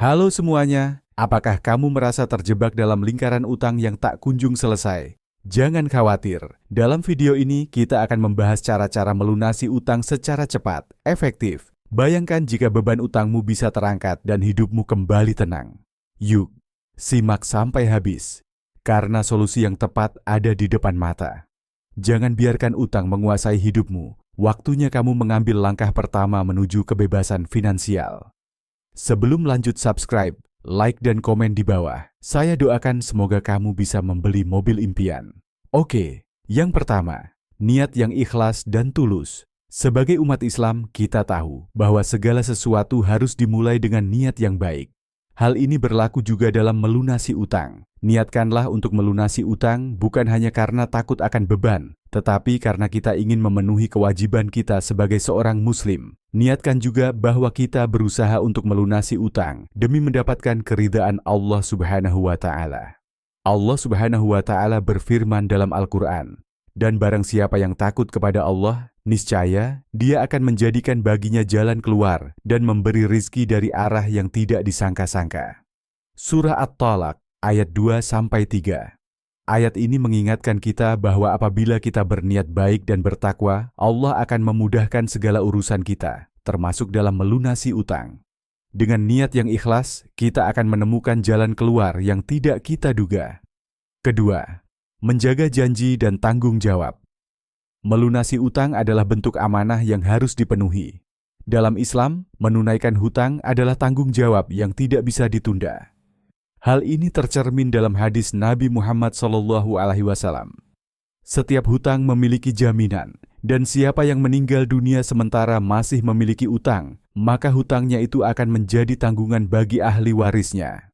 Halo semuanya, apakah kamu merasa terjebak dalam lingkaran utang yang tak kunjung selesai? Jangan khawatir, dalam video ini kita akan membahas cara-cara melunasi utang secara cepat, efektif. Bayangkan jika beban utangmu bisa terangkat dan hidupmu kembali tenang. Yuk, simak sampai habis, karena solusi yang tepat ada di depan mata. Jangan biarkan utang menguasai hidupmu, waktunya kamu mengambil langkah pertama menuju kebebasan finansial. Sebelum lanjut subscribe, like dan komen di bawah. Saya doakan semoga kamu bisa membeli mobil impian. Oke, yang pertama, niat yang ikhlas dan tulus. Sebagai umat Islam, kita tahu bahwa segala sesuatu harus dimulai dengan niat yang baik. Hal ini berlaku juga dalam melunasi utang. Niatkanlah untuk melunasi utang bukan hanya karena takut akan beban, tetapi karena kita ingin memenuhi kewajiban kita sebagai seorang Muslim. Niatkan juga bahwa kita berusaha untuk melunasi utang demi mendapatkan keridhaan Allah Subhanahu wa Ta'ala. Allah Subhanahu wa Ta'ala berfirman dalam Al-Quran, "Dan barang siapa yang takut kepada Allah, niscaya Dia akan menjadikan baginya jalan keluar dan memberi rizki dari arah yang tidak disangka-sangka." Surah At-Talaq ayat 2-3. Ayat ini mengingatkan kita bahwa apabila kita berniat baik dan bertakwa, Allah akan memudahkan segala urusan kita, termasuk dalam melunasi utang. Dengan niat yang ikhlas, kita akan menemukan jalan keluar yang tidak kita duga. Kedua, menjaga janji dan tanggung jawab. Melunasi utang adalah bentuk amanah yang harus dipenuhi. Dalam Islam, menunaikan hutang adalah tanggung jawab yang tidak bisa ditunda. Hal ini tercermin dalam hadis Nabi Muhammad SAW. Setiap hutang memiliki jaminan, dan siapa yang meninggal dunia sementara masih memiliki utang, maka hutangnya itu akan menjadi tanggungan bagi ahli warisnya.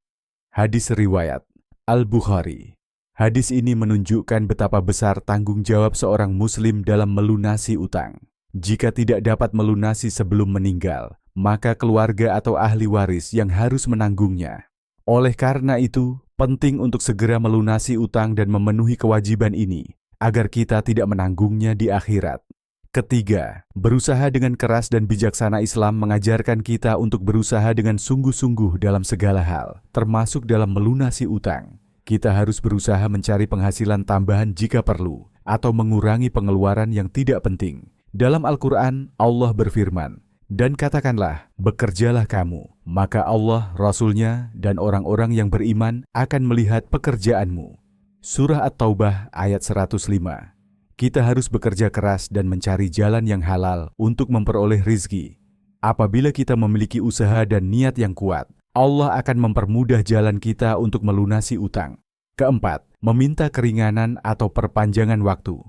Hadis riwayat Al-Bukhari. Hadis ini menunjukkan betapa besar tanggung jawab seorang Muslim dalam melunasi utang. Jika tidak dapat melunasi sebelum meninggal, maka keluarga atau ahli waris yang harus menanggungnya. Oleh karena itu, penting untuk segera melunasi utang dan memenuhi kewajiban ini, agar kita tidak menanggungnya di akhirat. Ketiga, berusaha dengan keras dan bijaksana. Islam mengajarkan kita untuk berusaha dengan sungguh-sungguh dalam segala hal, termasuk dalam melunasi utang. Kita harus berusaha mencari penghasilan tambahan jika perlu, atau mengurangi pengeluaran yang tidak penting. Dalam Al-Quran, Allah berfirman, "Dan katakanlah, bekerjalah kamu, maka Allah, Rasul-Nya, dan orang-orang yang beriman akan melihat pekerjaanmu." Surah At-Taubah ayat 105. Kita harus bekerja keras dan mencari jalan yang halal untuk memperoleh rizki. Apabila kita memiliki usaha dan niat yang kuat, Allah akan mempermudah jalan kita untuk melunasi utang. Keempat, meminta keringanan atau perpanjangan waktu.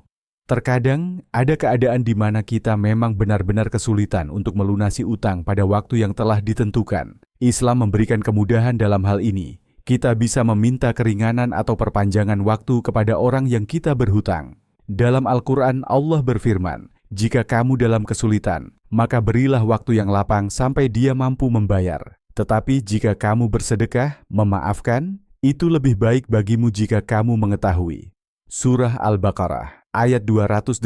Terkadang ada keadaan di mana kita memang benar-benar kesulitan untuk melunasi utang pada waktu yang telah ditentukan. Islam memberikan kemudahan dalam hal ini. Kita bisa meminta keringanan atau perpanjangan waktu kepada orang yang kita berhutang. Dalam Al-Quran, Allah berfirman, "Jika kamu dalam kesulitan, maka berilah waktu yang lapang sampai dia mampu membayar. Tetapi jika kamu bersedekah, memaafkan, itu lebih baik bagimu jika kamu mengetahui." Surah Al-Baqarah ayat 280.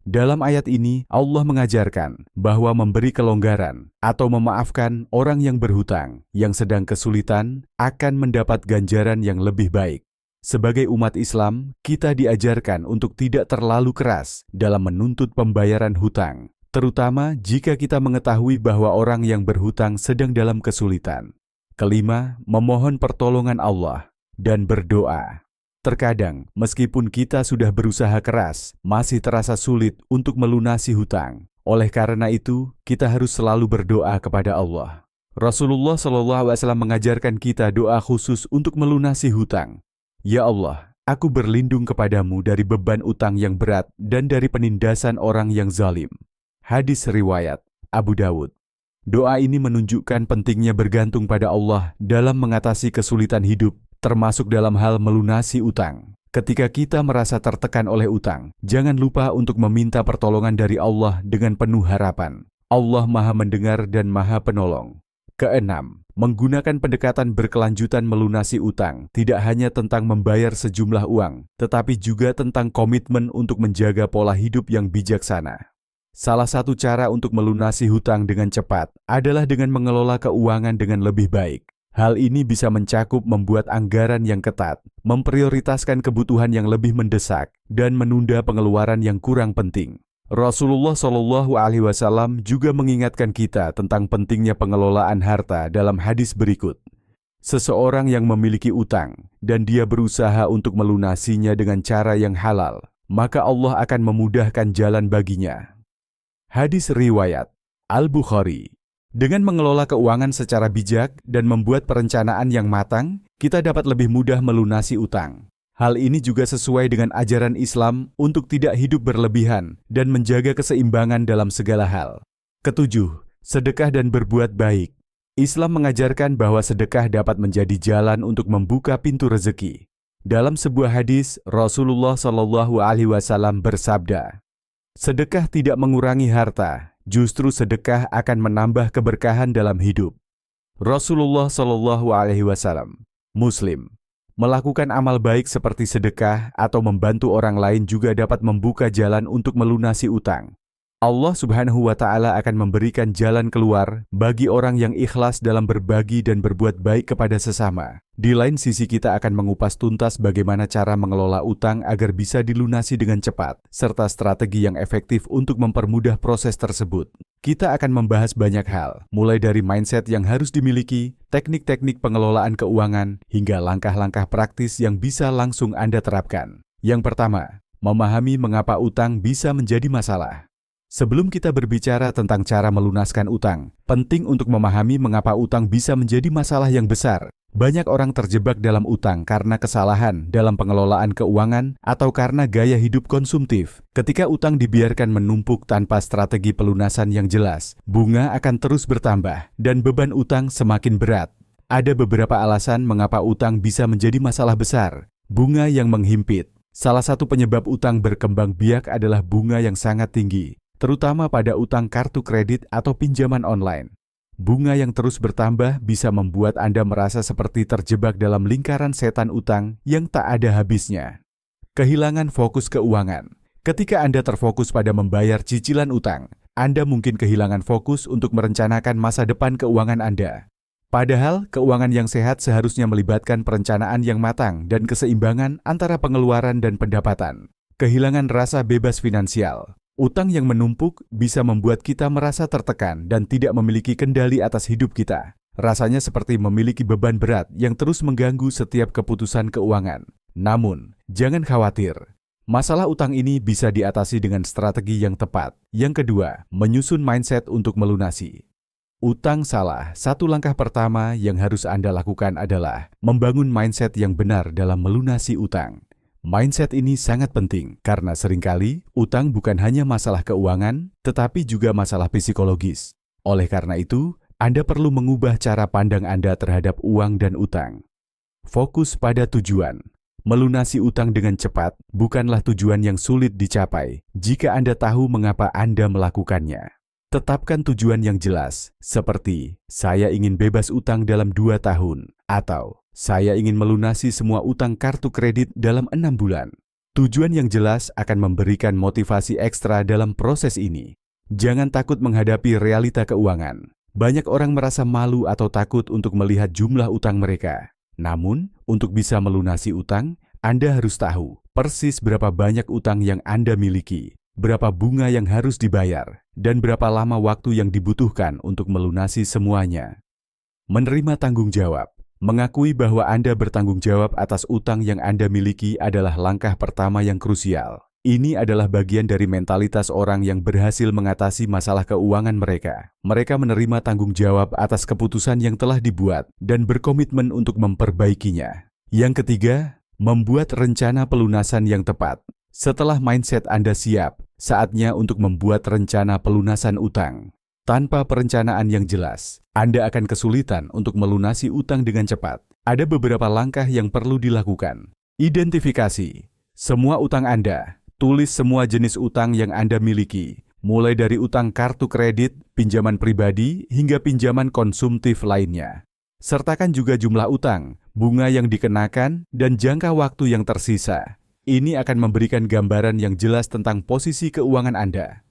Dalam ayat ini, Allah mengajarkan bahwa memberi kelonggaran atau memaafkan orang yang berhutang, yang sedang kesulitan, akan mendapat ganjaran yang lebih baik. Sebagai umat Islam, kita diajarkan untuk tidak terlalu keras dalam menuntut pembayaran hutang, terutama jika kita mengetahui bahwa orang yang berhutang sedang dalam kesulitan. Kelima, memohon pertolongan Allah dan berdoa. Terkadang, meskipun kita sudah berusaha keras, masih terasa sulit untuk melunasi hutang. Oleh karena itu, kita harus selalu berdoa kepada Allah. Rasulullah SAW mengajarkan kita doa khusus untuk melunasi hutang. "Ya Allah, aku berlindung kepadamu dari beban utang yang berat dan dari penindasan orang yang zalim." Hadis riwayat Abu Dawud. Doa ini menunjukkan pentingnya bergantung pada Allah dalam mengatasi kesulitan hidup, termasuk dalam hal melunasi utang. Ketika kita merasa tertekan oleh utang, jangan lupa untuk meminta pertolongan dari Allah dengan penuh harapan. Allah Maha Mendengar dan Maha Penolong. Keenam, menggunakan pendekatan berkelanjutan. Melunasi utang tidak hanya tentang membayar sejumlah uang, tetapi juga tentang komitmen untuk menjaga pola hidup yang bijaksana. Salah satu cara untuk melunasi hutang dengan cepat adalah dengan mengelola keuangan dengan lebih baik. Hal ini bisa mencakup membuat anggaran yang ketat, memprioritaskan kebutuhan yang lebih mendesak, dan menunda pengeluaran yang kurang penting. Rasulullah Shallallahu Alaihi Wasallam juga mengingatkan kita tentang pentingnya pengelolaan harta dalam hadis berikut. Seseorang yang memiliki utang dan dia berusaha untuk melunasinya dengan cara yang halal, maka Allah akan memudahkan jalan baginya. Hadis riwayat Al-Bukhari. Dengan mengelola keuangan secara bijak dan membuat perencanaan yang matang, kita dapat lebih mudah melunasi utang. Hal ini juga sesuai dengan ajaran Islam untuk tidak hidup berlebihan dan menjaga keseimbangan dalam segala hal. Ketujuh, sedekah dan berbuat baik. Islam mengajarkan bahwa sedekah dapat menjadi jalan untuk membuka pintu rezeki. Dalam sebuah hadis, Rasulullah Shallallahu Alaihi Wasallam bersabda, "Sedekah tidak mengurangi harta, justru sedekah akan menambah keberkahan dalam hidup." Rasulullah Shallallahu Alaihi Wasallam. Muslim. Melakukan amal baik seperti sedekah atau membantu orang lain juga dapat membuka jalan untuk melunasi utang. Allah Subhanahu wa Ta'ala akan memberikan jalan keluar bagi orang yang ikhlas dalam berbagi dan berbuat baik kepada sesama. Di lain sisi, kita akan mengupas tuntas bagaimana cara mengelola utang agar bisa dilunasi dengan cepat, serta strategi yang efektif untuk mempermudah proses tersebut. Kita akan membahas banyak hal, mulai dari mindset yang harus dimiliki, teknik-teknik pengelolaan keuangan, hingga langkah-langkah praktis yang bisa langsung Anda terapkan. Yang pertama, memahami mengapa utang bisa menjadi masalah. Sebelum kita berbicara tentang cara melunaskan utang, penting untuk memahami mengapa utang bisa menjadi masalah yang besar. Banyak orang terjebak dalam utang karena kesalahan dalam pengelolaan keuangan atau karena gaya hidup konsumtif. Ketika utang dibiarkan menumpuk tanpa strategi pelunasan yang jelas, bunga akan terus bertambah dan beban utang semakin berat. Ada beberapa alasan mengapa utang bisa menjadi masalah besar. Bunga yang menghimpit. Salah satu penyebab utang berkembang biak adalah bunga yang sangat tinggi, terutama pada utang kartu kredit atau pinjaman online. Bunga yang terus bertambah bisa membuat Anda merasa seperti terjebak dalam lingkaran setan utang yang tak ada habisnya. Kehilangan fokus keuangan. Ketika Anda terfokus pada membayar cicilan utang, Anda mungkin kehilangan fokus untuk merencanakan masa depan keuangan Anda. Padahal, keuangan yang sehat seharusnya melibatkan perencanaan yang matang dan keseimbangan antara pengeluaran dan pendapatan. Kehilangan rasa bebas finansial. Utang yang menumpuk bisa membuat kita merasa tertekan dan tidak memiliki kendali atas hidup kita. Rasanya seperti memiliki beban berat yang terus mengganggu setiap keputusan keuangan. Namun, jangan khawatir. Masalah utang ini bisa diatasi dengan strategi yang tepat. Yang kedua, menyusun mindset untuk melunasi. Utang salah. Satu langkah pertama yang harus Anda lakukan adalah membangun mindset yang benar dalam melunasi utang. Mindset ini sangat penting karena seringkali utang bukan hanya masalah keuangan, tetapi juga masalah psikologis. Oleh karena itu, Anda perlu mengubah cara pandang Anda terhadap uang dan utang. Fokus pada tujuan. Melunasi utang dengan cepat bukanlah tujuan yang sulit dicapai jika Anda tahu mengapa Anda melakukannya. Tetapkan tujuan yang jelas, seperti saya ingin bebas utang dalam 2 tahun, atau saya ingin melunasi semua utang kartu kredit dalam 6 bulan. Tujuan yang jelas akan memberikan motivasi ekstra dalam proses ini. Jangan takut menghadapi realita keuangan. Banyak orang merasa malu atau takut untuk melihat jumlah utang mereka. Namun, untuk bisa melunasi utang, Anda harus tahu persis berapa banyak utang yang Anda miliki, berapa bunga yang harus dibayar, dan berapa lama waktu yang dibutuhkan untuk melunasi semuanya. Menerima tanggung jawab. Mengakui bahwa Anda bertanggung jawab atas utang yang Anda miliki adalah langkah pertama yang krusial. Ini adalah bagian dari mentalitas orang yang berhasil mengatasi masalah keuangan mereka. Mereka menerima tanggung jawab atas keputusan yang telah dibuat dan berkomitmen untuk memperbaikinya. Yang ketiga, membuat rencana pelunasan yang tepat. Setelah mindset Anda siap, saatnya untuk membuat rencana pelunasan utang. Tanpa perencanaan yang jelas, Anda akan kesulitan untuk melunasi utang dengan cepat. Ada beberapa langkah yang perlu dilakukan. Identifikasi semua utang Anda. Tulis semua jenis utang yang Anda miliki, mulai dari utang kartu kredit, pinjaman pribadi, hingga pinjaman konsumtif lainnya. Sertakan juga jumlah utang, bunga yang dikenakan, dan jangka waktu yang tersisa. Ini akan memberikan gambaran yang jelas tentang posisi keuangan Anda.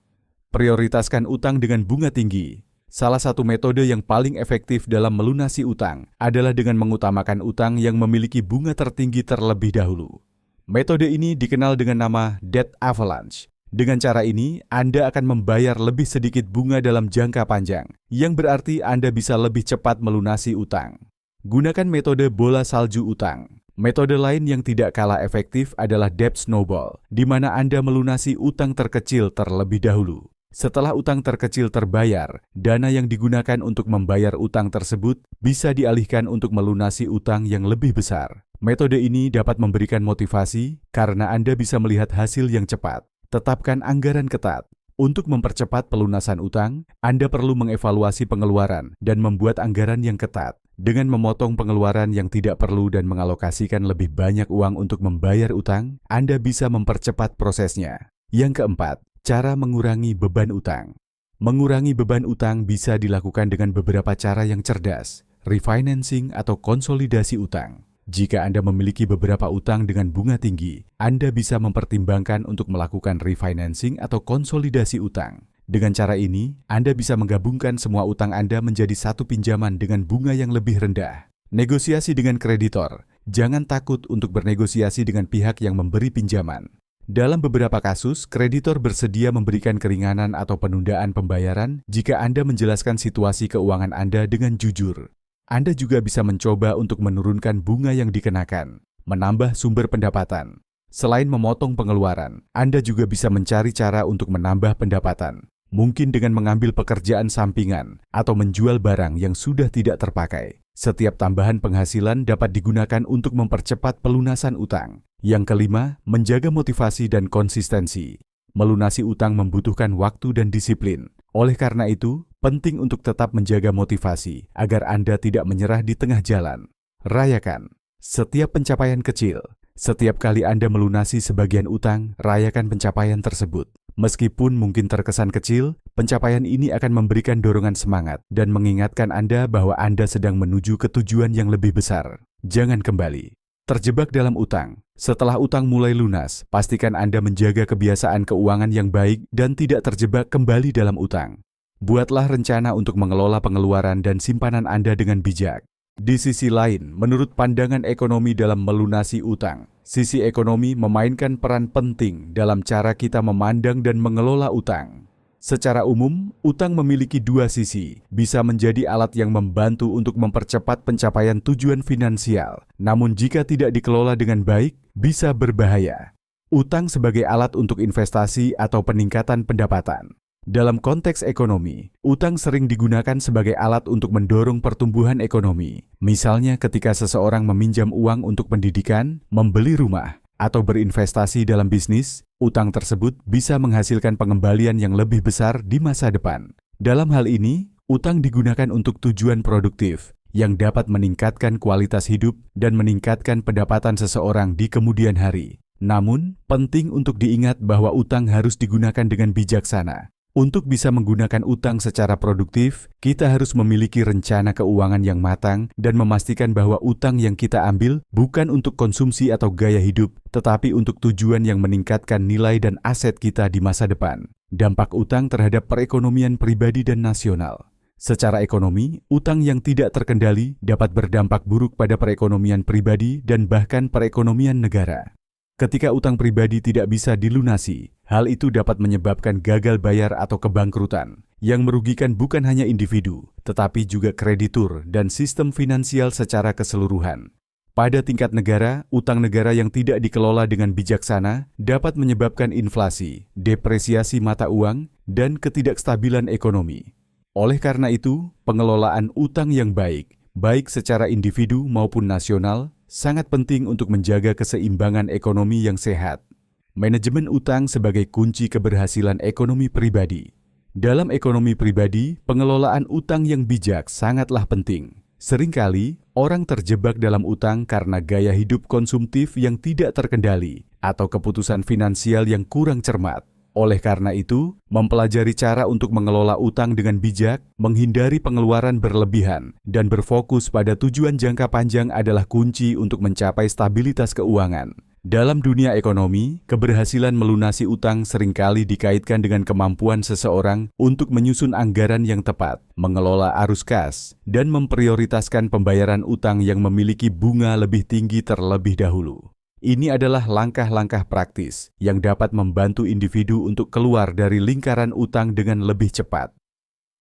Prioritaskan utang dengan bunga tinggi. Salah satu metode yang paling efektif dalam melunasi utang adalah dengan mengutamakan utang yang memiliki bunga tertinggi terlebih dahulu. Metode ini dikenal dengan nama debt avalanche. Dengan cara ini, Anda akan membayar lebih sedikit bunga dalam jangka panjang, yang berarti Anda bisa lebih cepat melunasi utang. Gunakan metode bola salju utang. Metode lain yang tidak kalah efektif adalah debt snowball, di mana Anda melunasi utang terkecil terlebih dahulu. Setelah utang terkecil terbayar, dana yang digunakan untuk membayar utang tersebut bisa dialihkan untuk melunasi utang yang lebih besar. Metode ini dapat memberikan motivasi karena Anda bisa melihat hasil yang cepat. Tetapkan anggaran ketat. Untuk mempercepat pelunasan utang, Anda perlu mengevaluasi pengeluaran dan membuat anggaran yang ketat. Dengan memotong pengeluaran yang tidak perlu dan mengalokasikan lebih banyak uang untuk membayar utang, Anda bisa mempercepat prosesnya. Yang keempat, cara mengurangi beban utang. Mengurangi beban utang bisa dilakukan dengan beberapa cara yang cerdas, refinancing atau konsolidasi utang. Jika Anda memiliki beberapa utang dengan bunga tinggi, Anda bisa mempertimbangkan untuk melakukan refinancing atau konsolidasi utang. Dengan cara ini, Anda bisa menggabungkan semua utang Anda menjadi satu pinjaman dengan bunga yang lebih rendah. Negosiasi dengan kreditor. Jangan takut untuk bernegosiasi dengan pihak yang memberi pinjaman. Dalam beberapa kasus, kreditor bersedia memberikan keringanan atau penundaan pembayaran jika Anda menjelaskan situasi keuangan Anda dengan jujur. Anda juga bisa mencoba untuk menurunkan bunga yang dikenakan, menambah sumber pendapatan. Selain memotong pengeluaran, Anda juga bisa mencari cara untuk menambah pendapatan. Mungkin dengan mengambil pekerjaan sampingan atau menjual barang yang sudah tidak terpakai. Setiap tambahan penghasilan dapat digunakan untuk mempercepat pelunasan utang. Yang kelima, menjaga motivasi dan konsistensi. Melunasi utang membutuhkan waktu dan disiplin. Oleh karena itu, penting untuk tetap menjaga motivasi agar Anda tidak menyerah di tengah jalan. Rayakan setiap pencapaian kecil. Setiap kali Anda melunasi sebagian utang, rayakan pencapaian tersebut. Meskipun mungkin terkesan kecil, pencapaian ini akan memberikan dorongan semangat dan mengingatkan Anda bahwa Anda sedang menuju ke tujuan yang lebih besar. Jangan kembali terjebak dalam utang. Setelah utang mulai lunas, pastikan Anda menjaga kebiasaan keuangan yang baik dan tidak terjebak kembali dalam utang. Buatlah rencana untuk mengelola pengeluaran dan simpanan Anda dengan bijak. Di sisi lain, menurut pandangan ekonomi dalam melunasi utang, sisi ekonomi memainkan peran penting dalam cara kita memandang dan mengelola utang. Secara umum, utang memiliki dua sisi, bisa menjadi alat yang membantu untuk mempercepat pencapaian tujuan finansial. Namun jika tidak dikelola dengan baik, bisa berbahaya. Utang sebagai alat untuk investasi atau peningkatan pendapatan. Dalam konteks ekonomi, utang sering digunakan sebagai alat untuk mendorong pertumbuhan ekonomi. Misalnya ketika seseorang meminjam uang untuk pendidikan, membeli rumah, atau berinvestasi dalam bisnis, utang tersebut bisa menghasilkan pengembalian yang lebih besar di masa depan. Dalam hal ini, utang digunakan untuk tujuan produktif yang dapat meningkatkan kualitas hidup dan meningkatkan pendapatan seseorang di kemudian hari. Namun, penting untuk diingat bahwa utang harus digunakan dengan bijaksana. Untuk bisa menggunakan utang secara produktif, kita harus memiliki rencana keuangan yang matang dan memastikan bahwa utang yang kita ambil bukan untuk konsumsi atau gaya hidup, tetapi untuk tujuan yang meningkatkan nilai dan aset kita di masa depan. Dampak utang terhadap perekonomian pribadi dan nasional. Secara ekonomi, utang yang tidak terkendali dapat berdampak buruk pada perekonomian pribadi dan bahkan perekonomian negara. Ketika utang pribadi tidak bisa dilunasi, hal itu dapat menyebabkan gagal bayar atau kebangkrutan, yang merugikan bukan hanya individu, tetapi juga kreditur dan sistem finansial secara keseluruhan. Pada tingkat negara, utang negara yang tidak dikelola dengan bijaksana dapat menyebabkan inflasi, depresiasi mata uang, dan ketidakstabilan ekonomi. Oleh karena itu, pengelolaan utang yang baik secara individu maupun nasional, sangat penting untuk menjaga keseimbangan ekonomi yang sehat. Manajemen utang sebagai kunci keberhasilan ekonomi pribadi. Dalam ekonomi pribadi, pengelolaan utang yang bijak sangatlah penting. Seringkali, orang terjebak dalam utang karena gaya hidup konsumtif yang tidak terkendali atau keputusan finansial yang kurang cermat. Oleh karena itu, mempelajari cara untuk mengelola utang dengan bijak, menghindari pengeluaran berlebihan, dan berfokus pada tujuan jangka panjang adalah kunci untuk mencapai stabilitas keuangan. Dalam dunia ekonomi, keberhasilan melunasi utang seringkali dikaitkan dengan kemampuan seseorang untuk menyusun anggaran yang tepat, mengelola arus kas, dan memprioritaskan pembayaran utang yang memiliki bunga lebih tinggi terlebih dahulu. Ini adalah langkah-langkah praktis yang dapat membantu individu untuk keluar dari lingkaran utang dengan lebih cepat.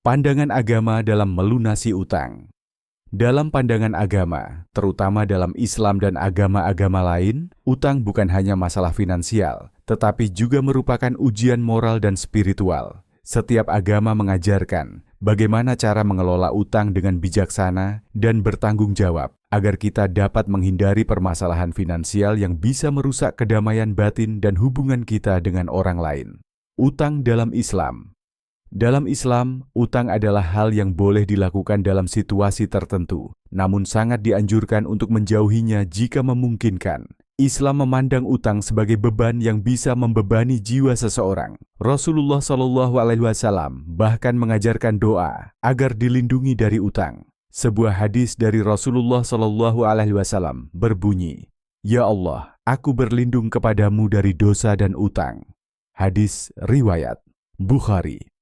Pandangan agama dalam melunasi utang. Dalam pandangan agama, terutama dalam Islam dan agama-agama lain, utang bukan hanya masalah finansial, tetapi juga merupakan ujian moral dan spiritual. Setiap agama mengajarkan bagaimana cara mengelola utang dengan bijaksana dan bertanggung jawab, agar kita dapat menghindari permasalahan finansial yang bisa merusak kedamaian batin dan hubungan kita dengan orang lain. Utang dalam Islam. Dalam Islam, utang adalah hal yang boleh dilakukan dalam situasi tertentu, namun sangat dianjurkan untuk menjauhinya jika memungkinkan. Islam memandang utang sebagai beban yang bisa membebani jiwa seseorang. Rasulullah SAW bahkan mengajarkan doa agar dilindungi dari utang. Sebuah hadis dari Rasulullah SAW berbunyi, "Ya Allah, aku berlindung kepadamu dari dosa dan utang." Hadis riwayat Bukhari.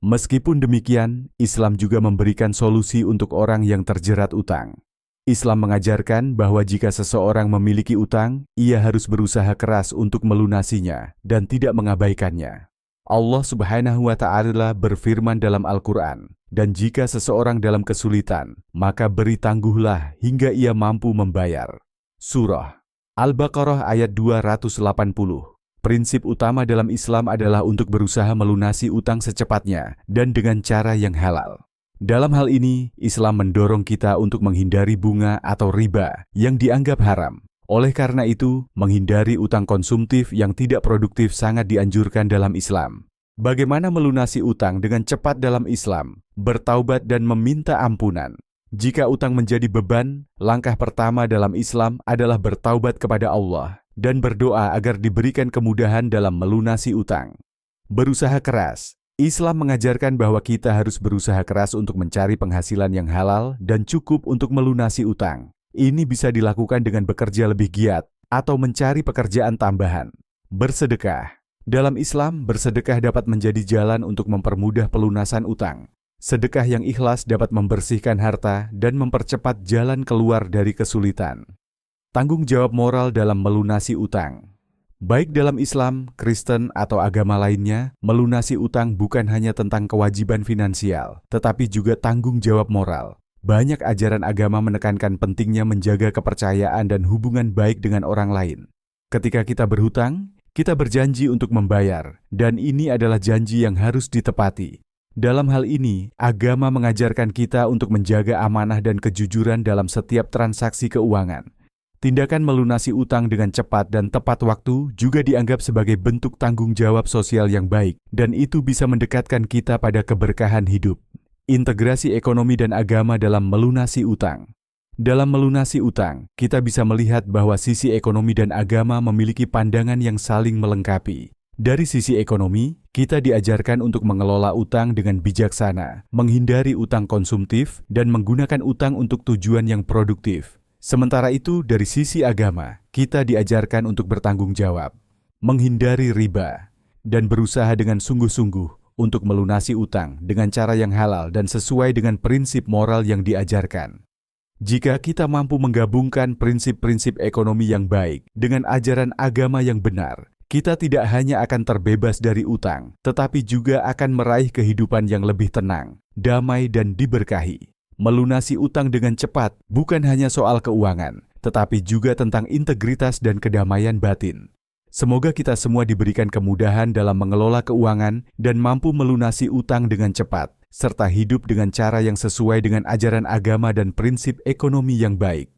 Meskipun demikian, Islam juga memberikan solusi untuk orang yang terjerat utang. Islam mengajarkan bahwa jika seseorang memiliki utang, ia harus berusaha keras untuk melunasinya dan tidak mengabaikannya. Allah Subhanahu wa Ta'ala berfirman dalam Al-Quran, "Dan jika seseorang dalam kesulitan, maka beri tangguhlah hingga ia mampu membayar." Surah Al-Baqarah ayat 280. Prinsip utama dalam Islam adalah untuk berusaha melunasi utang secepatnya dan dengan cara yang halal. Dalam hal ini, Islam mendorong kita untuk menghindari bunga atau riba yang dianggap haram. Oleh karena itu, menghindari utang konsumtif yang tidak produktif sangat dianjurkan dalam Islam. Bagaimana melunasi utang dengan cepat dalam Islam? Bertaubat dan meminta ampunan. Jika utang menjadi beban, langkah pertama dalam Islam adalah bertaubat kepada Allah dan berdoa agar diberikan kemudahan dalam melunasi utang. Berusaha keras. Islam mengajarkan bahwa kita harus berusaha keras untuk mencari penghasilan yang halal dan cukup untuk melunasi utang. Ini bisa dilakukan dengan bekerja lebih giat atau mencari pekerjaan tambahan. Bersedekah. Dalam Islam, bersedekah dapat menjadi jalan untuk mempermudah pelunasan utang. Sedekah yang ikhlas dapat membersihkan harta dan mempercepat jalan keluar dari kesulitan. Tanggung jawab moral dalam melunasi utang. Baik dalam Islam, Kristen, atau agama lainnya, melunasi utang bukan hanya tentang kewajiban finansial, tetapi juga tanggung jawab moral. Banyak ajaran agama menekankan pentingnya menjaga kepercayaan dan hubungan baik dengan orang lain. Ketika kita berhutang, kita berjanji untuk membayar, dan ini adalah janji yang harus ditepati. Dalam hal ini, agama mengajarkan kita untuk menjaga amanah dan kejujuran dalam setiap transaksi keuangan. Tindakan melunasi utang dengan cepat dan tepat waktu juga dianggap sebagai bentuk tanggung jawab sosial yang baik, dan itu bisa mendekatkan kita pada keberkahan hidup. Integrasi ekonomi dan agama dalam melunasi utang. Dalam melunasi utang, kita bisa melihat bahwa sisi ekonomi dan agama memiliki pandangan yang saling melengkapi. Dari sisi ekonomi, kita diajarkan untuk mengelola utang dengan bijaksana, menghindari utang konsumtif, dan menggunakan utang untuk tujuan yang produktif. Sementara itu, dari sisi agama, kita diajarkan untuk bertanggung jawab, menghindari riba, dan berusaha dengan sungguh-sungguh untuk melunasi utang dengan cara yang halal dan sesuai dengan prinsip moral yang diajarkan. Jika kita mampu menggabungkan prinsip-prinsip ekonomi yang baik dengan ajaran agama yang benar, kita tidak hanya akan terbebas dari utang, tetapi juga akan meraih kehidupan yang lebih tenang, damai, dan diberkahi. Melunasi utang dengan cepat bukan hanya soal keuangan, tetapi juga tentang integritas dan kedamaian batin. Semoga kita semua diberikan kemudahan dalam mengelola keuangan dan mampu melunasi utang dengan cepat, serta hidup dengan cara yang sesuai dengan ajaran agama dan prinsip ekonomi yang baik.